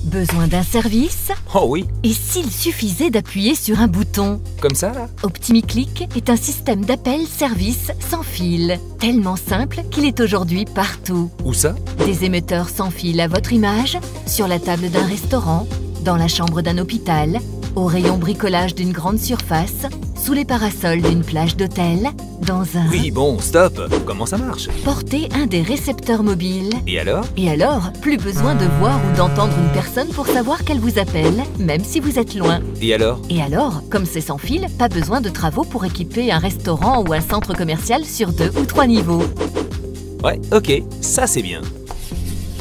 Besoin d'un service? Oh oui, Et s'il suffisait d'appuyer sur un bouton? comme ça là? OptimiClick est un système d'appel-service sans fil, tellement simple qu'il est aujourd'hui partout. Où ça? Des émetteurs sans fil à votre image, sur la table d'un restaurant, dans la chambre d'un hôpital, au rayon bricolage d'une grande surface, sous les parasols d'une plage d'hôtel, dans un... Oui, bon, stop. Comment ça marche? Portez un des récepteurs mobiles. Et alors? Et alors, plus besoin de voir ou d'entendre une personne pour savoir qu'elle vous appelle, même si vous êtes loin. Et alors? Et alors, comme c'est sans fil, pas besoin de travaux pour équiper un restaurant ou un centre commercial sur 2 ou 3 niveaux. Ouais, ok, ça c'est bien.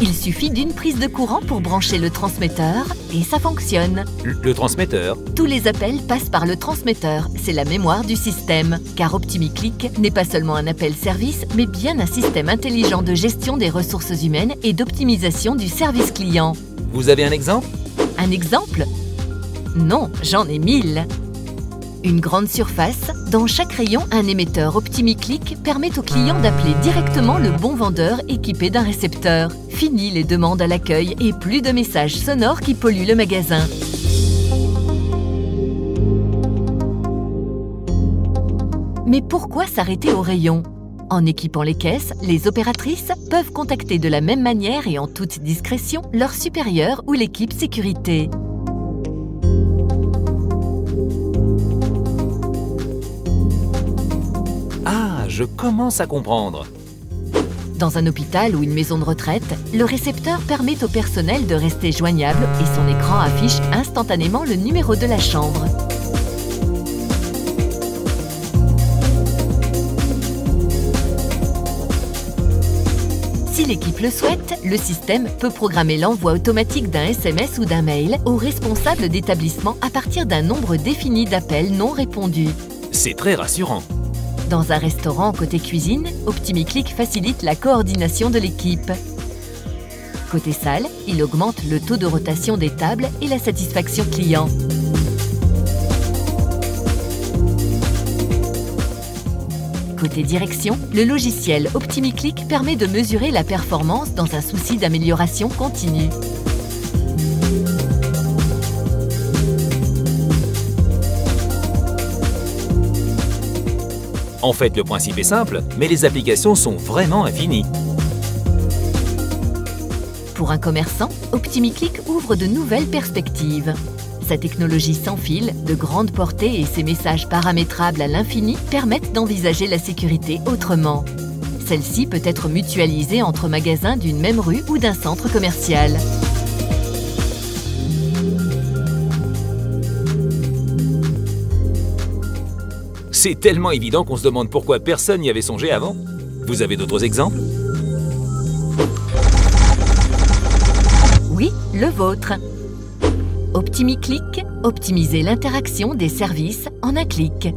Il suffit d'une prise de courant pour brancher le transmetteur et ça fonctionne. Le transmetteur? Tous les appels passent par le transmetteur, c'est la mémoire du système. Car OptimiClick n'est pas seulement un appel-service, mais bien un système intelligent de gestion des ressources humaines et d'optimisation du service client. Vous avez un exemple? Un exemple? Non, j'en ai 1000. Une grande surface, dans chaque rayon, un émetteur OptimiClick permet au client d'appeler directement le bon vendeur équipé d'un récepteur. Fini les demandes à l'accueil et plus de messages sonores qui polluent le magasin. Mais pourquoi s'arrêter au rayon? En équipant les caisses, les opératrices peuvent contacter de la même manière et en toute discrétion leur supérieur ou l'équipe sécurité. Je commence à comprendre. Dans un hôpital ou une maison de retraite, le récepteur permet au personnel de rester joignable et son écran affiche instantanément le numéro de la chambre. Si l'équipe le souhaite, le système peut programmer l'envoi automatique d'un SMS ou d'un mail au responsable d'établissement à partir d'un nombre défini d'appels non répondus. C'est très rassurant. Dans un restaurant côté cuisine, OptimiClick facilite la coordination de l'équipe. Côté salle, il augmente le taux de rotation des tables et la satisfaction client. Côté direction, le logiciel OptimiClick permet de mesurer la performance dans un souci d'amélioration continue. En fait, le principe est simple, mais les applications sont vraiment infinies. Pour un commerçant, OptimiClick ouvre de nouvelles perspectives. Sa technologie sans fil, de grande portée et ses messages paramétrables à l'infini permettent d'envisager la sécurité autrement. Celle-ci peut être mutualisée entre magasins d'une même rue ou d'un centre commercial. C'est tellement évident qu'on se demande pourquoi personne n'y avait songé avant. Vous avez d'autres exemples? Oui, le vôtre. OptimiClick, optimiser l'interaction des services en un clic.